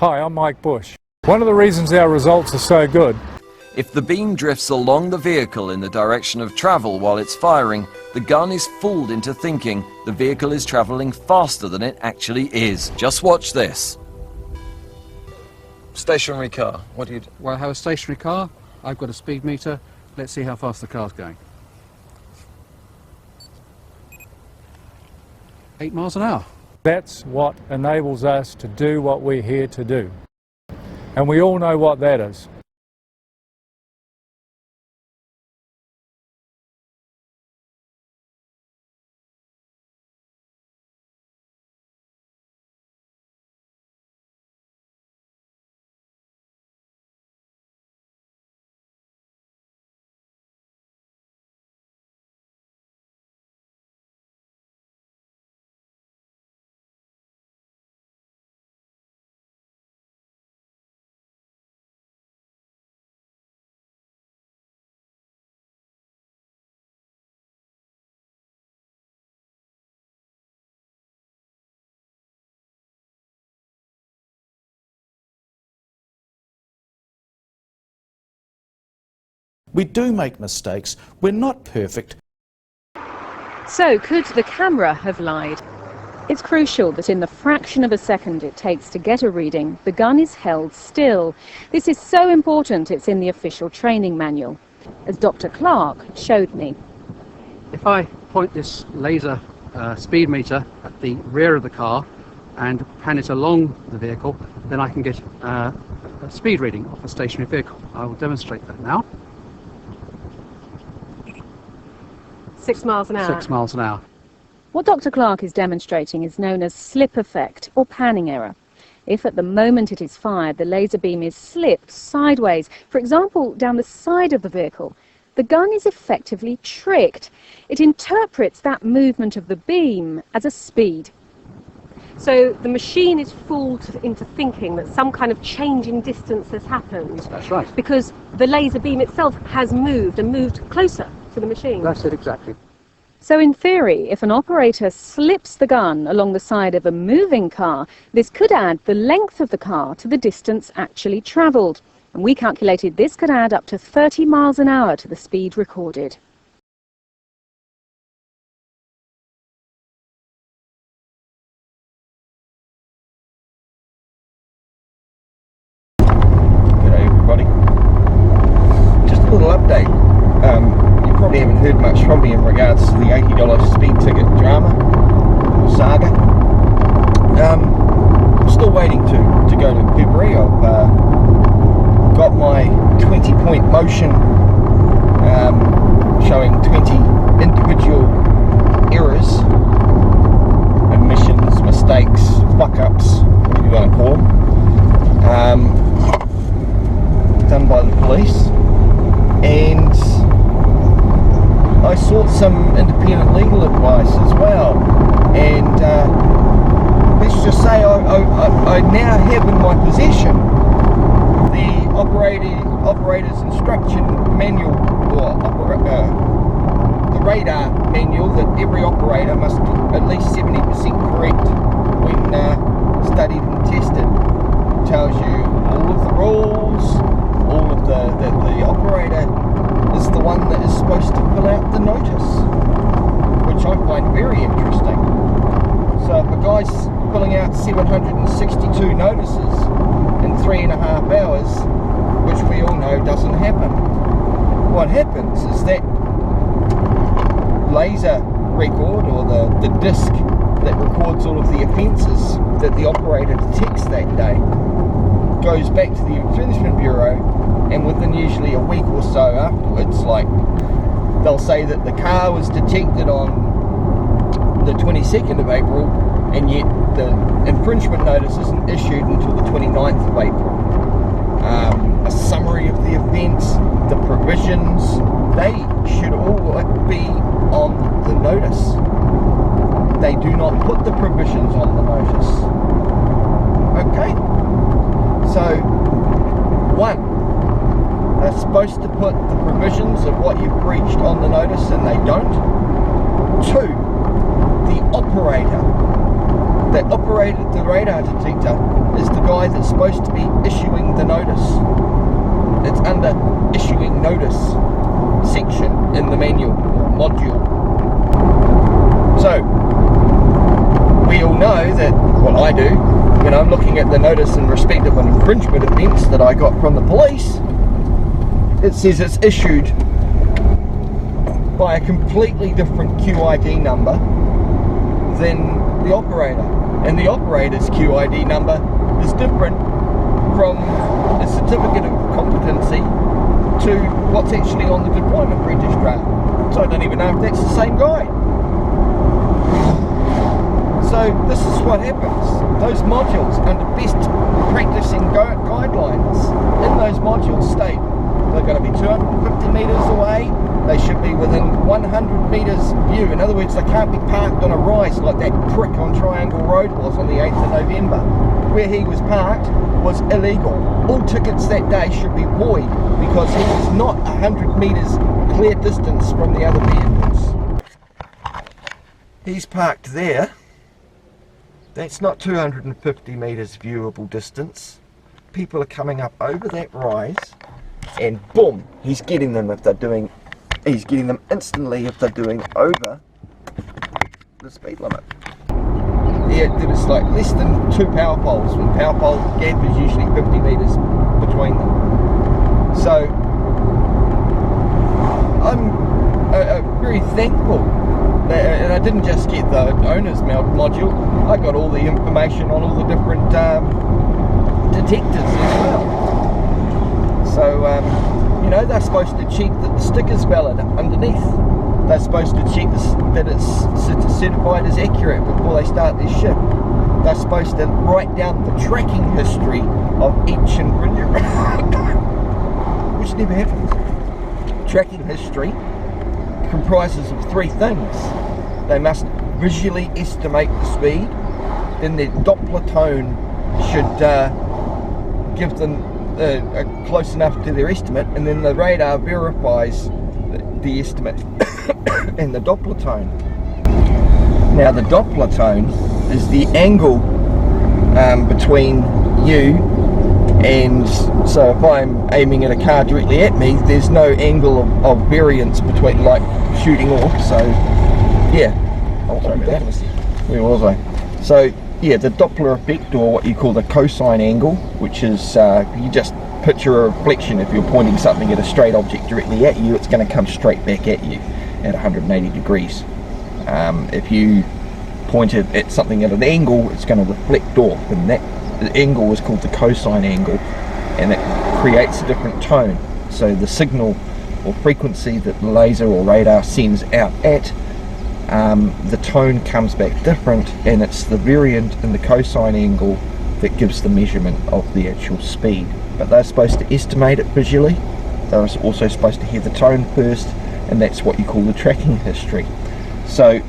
Hi, I'm Mike Bush. One of the reasons our results are so good. If the beam drifts along the vehicle in the direction of travel while it's firing, the gun is fooled into thinking the vehicle is travelling faster than it actually is. Just watch this. Stationary car, what do you do? Well, I have a stationary car, I've got a speed meter, let's see how fast the car's going. 8 miles an hour. That's what enables us to do what we're here to do. And we all know what that is. We do make mistakes. We're not perfect. So, could the camera have lied? It's crucial that in the fraction of a second it takes to get a reading, the gun is held still. This is so important it's in the official training manual, as Dr. Clark showed me. If I point this laser speed meter at the rear of the car and pan it along the vehicle, then I can get a speed reading of a stationary vehicle. I will demonstrate that now. 6 miles an hour. 6 miles an hour. What Dr. Clark is demonstrating is known as slip effect or panning error. If at the moment it is fired, the laser beam is slipped sideways, for example, down the side of the vehicle, the gun is effectively tricked. It interprets that movement of the beam as a speed. So the machine is fooled into thinking that some kind of change in distance has happened. That's right. Because the laser beam itself has moved and moved closer to the machine. That's it exactly. So in theory, if an operator slips the gun along the side of a moving car, this could add the length of the car to the distance actually travelled. And we calculated this could add up to 30 miles an hour to the speed recorded. G'day everybody. Just a little update. You probably haven't heard much from me in regards to the $80 speed ticket drama or saga. I'm still waiting to go to February. I've got my 20-point motion showing 20 individual errors, omissions, mistakes, fuck-ups, whatever you want to call them, done by the police. And I sought some independent legal advice as well, and let's just say I now have in my possession the operator's instruction manual, or the radar manual that every operator must be at least 70% correct when studied and tested. It tells you all of the rules, all of the operator is the one that is supposed to fill out the notice, which I find very interesting. So if a guy's filling out 762 notices in 3.5 hours, which we all know doesn't happen, what happens is that laser record, or the disc that records all of the offences that the operator detects that day, goes back to the Infringement Bureau, and within usually a week or so afterwards, like they'll say that the car was detected on the 22nd of April, and yet the infringement notice isn't issued until the 29th of April. A summary of the events, the provisions, they should all be on the notice. They do not put the provisions on the notice. Okay? So, 1, they're supposed to put the provisions of what you've breached on the notice, and they don't. 2, the operator that operated the radar detector is the guy that's supposed to be issuing the notice. It's under issuing notice section in the manual module. So we all know that, well, I do, when I'm looking at the notice in respect of an infringement offence that I got from the police, it says it's issued by a completely different QID number than the operator, and the operator's QID number is different from a certificate of competency to what's actually on the deployment registrar. So I don't even know if that's the same guy. So this is what happens. Those modules under best practicing guidelines in those modules state they're going to be 250 metres away. They should be within 100 metres view. In other words, they can't be parked on a rise like that prick on Triangle Road was on the 8th of November. Where he was parked was illegal. All tickets that day should be void because he was not 100 metres clear distance from the other vehicles. He's parked there. That's not 250 metres viewable distance. People are coming up over that rise, and boom, he's getting them instantly if they're doing over the speed limit. Yeah, there was like less than 2 power poles, and power pole gap is usually 50 metres between them. So I'm very thankful that, and I didn't just get the owner's module, I got all the information on all the different detectors as well. So you know, they're supposed to check that the sticker's valid underneath. They're supposed to check that it's certified as accurate before they start their shift. They're supposed to write down the tracking history of each infringer, which never happens. Tracking history comprises of 3 things. They must visually estimate the speed, then their Doppler tone should give them close enough to their estimate, and then the radar verifies the estimate and the Doppler tone. Now the Doppler tone is the angle between you and, so if I'm aiming at a car directly at me, there's no angle of variance between, like shooting off. So yeah, where was I? So yeah, the Doppler effect, or what you call the cosine angle, which is you just picture a reflection. If you're pointing something at a straight object directly at you, it's going to come straight back at you at 180 degrees. If you point it at something at an angle, it's going to reflect off, and that angle is called the cosine angle, and it creates a different tone. So the signal or frequency that the laser or radar sends out at, the tone comes back different, and it's the variant in the cosine angle that gives the measurement of the actual speed. But they're supposed to estimate it visually. They're also supposed to hear the tone first, and that's what you call the tracking history. So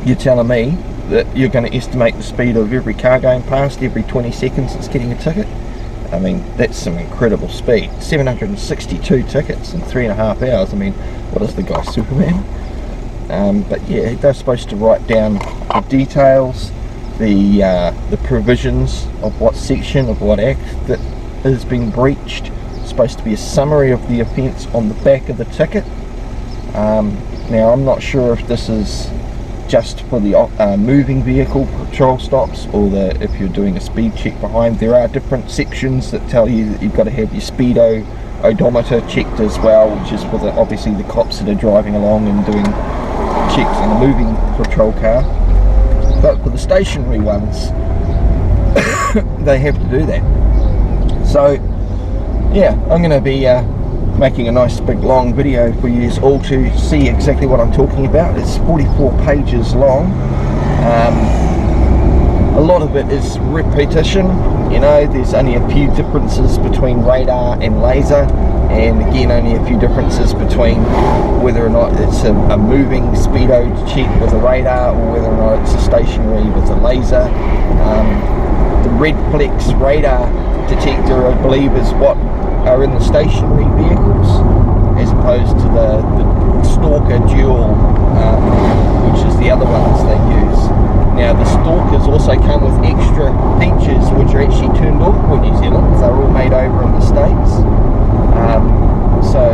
you're telling me that you're going to estimate the speed of every car going past every 20 seconds that's getting a ticket? I mean, that's some incredible speed. 762 tickets in 3.5 hours. I mean, what is the guy, Superman? But yeah, they're supposed to write down the details, the provisions of what section of what act that has been breached. It's supposed to be a summary of the offence on the back of the ticket. Now I'm not sure if this is just for the moving vehicle patrol stops, or if you're doing a speed check behind. There are different sections that tell you that you've got to have your speedo odometer checked as well, which is for obviously the cops that are driving along and doing checks on a moving patrol car. But for the stationary ones, they have to do that. So yeah, I'm going to be making a nice big long video for you all to see exactly what I'm talking about. It's 44 pages long. A lot of it is repetition. You know, there's only a few differences between radar and laser, and again only a few differences between whether or not it's a moving speedo check with a radar, or whether or not it's a stationary with a laser. The red flex radar detector, I believe, is what are in the stationary vehicles, as opposed to the Stalker dual, which is the other ones they use. Now the stalkers also come with extra features which are actually turned off for New Zealand. They're all made over in the States. So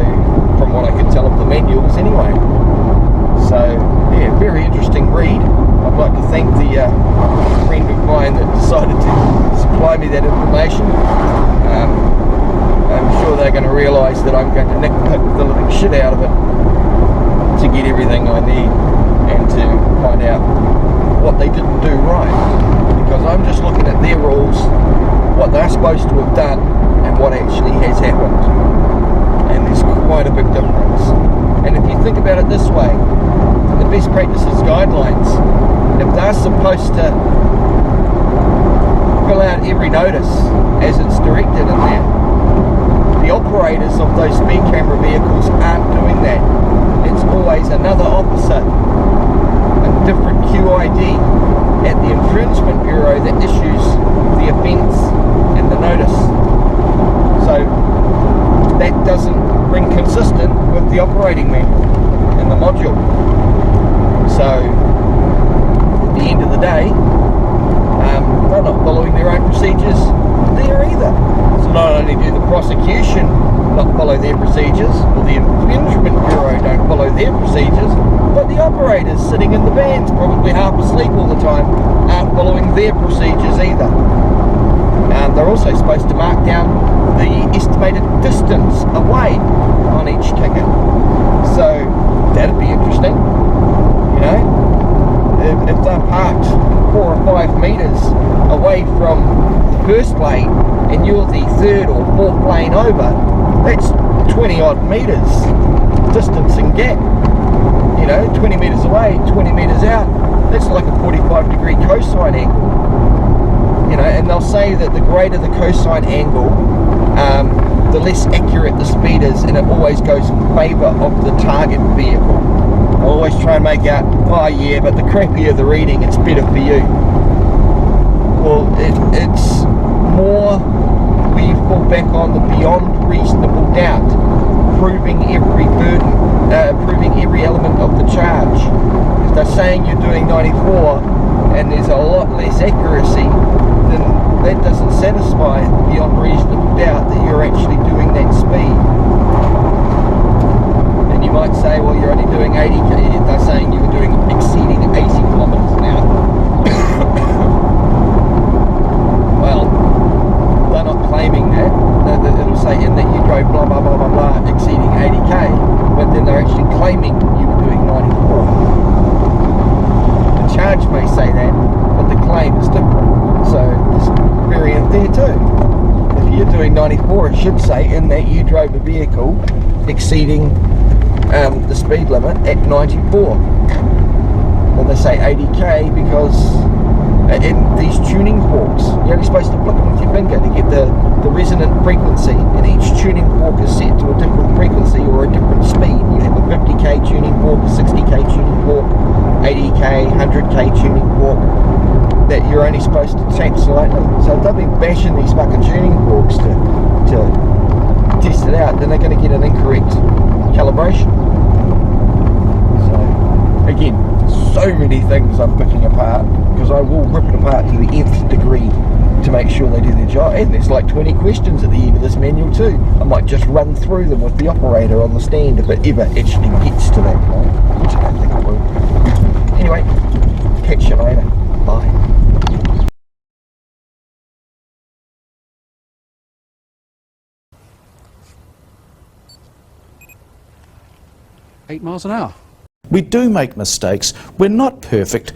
from what I can tell of the manuals anyway. So yeah, very interesting read. I'd like to thank the friend of mine that decided to supply me that information. I'm sure they're going to realise that I'm going to nitpick the living shit out of it to get everything I need and to find out what they didn't do right. Because I'm just looking at their rules, what they're supposed to have done and what actually has happened. And there's quite a big difference. And if you think about it this way, the best practices guidelines, if they're supposed to fill out every notice as it's directed in there, the operators of those speed camera vehicles aren't doing that. It's always another officer, a different QID at the Infringement Bureau that issues the offence and the notice. So that doesn't ring consistent with the operating manual and the module. So at the end of the day, they're not following their own procedures there either. So not only do the prosecution not follow their procedures, or the Infringement Bureau don't follow their procedures, but the operators sitting in the vans, probably half asleep all the time, aren't following their procedures either. They're also supposed to mark down the estimated distance away on each ticket. So that'd be interesting, you know. If they're parked 4 or 5 metres away from the first lane and you're the 3rd or 4th lane over, that's 20 odd metres distance and gap. You know, 20 metres away, 20 metres out, that's like a 45-degree cosine angle. You know, and they'll say that the greater the cosine angle, the less accurate the speed is, and it always goes in favour of the target vehicle. I always try and make out, oh yeah, but the crappier the reading, it's better for you. Well, it's more we fall back on the beyond reasonable doubt, proving every burden, proving every element of the charge. If they're saying you're doing 94 and there's a lot less accuracy, then that doesn't satisfy beyond reasonable doubt that you're actually doing that speed. And you might say, well, you're only doing 80, they're saying you were doing exceeding 80 kilometres an hour. Well, they're not claiming that. It'll say in that you drove blah blah blah blah blah exceeding 80k, but then they're actually claiming you were doing 94. The charge may say that, but the claim is different. So there's a variant there too. If you're doing 94, it should say in that you drove a vehicle exceeding the speed limit at 94. Well, they say 80k because in these tuning forks, you're only supposed to flick them with your finger to get the resonant frequency, and each tuning fork is set to a different frequency or a different speed. You have a 50k tuning fork, a 60k tuning fork, 80k, 100k tuning fork that you're only supposed to tap slightly. So if they've been bashing these fucking tuning forks to test it out, then they're going to get an incorrect calibration. So again, so many things I'm picking apart, because I will rip it apart to the nth degree to make sure they do their job. And there's like 20 questions at the end of this manual too. I might just run through them with the operator on the stand if it ever actually gets to that point, which I don't think it will. Anyway, catch you later. Bye. 8 miles an hour. We do make mistakes. We're not perfect.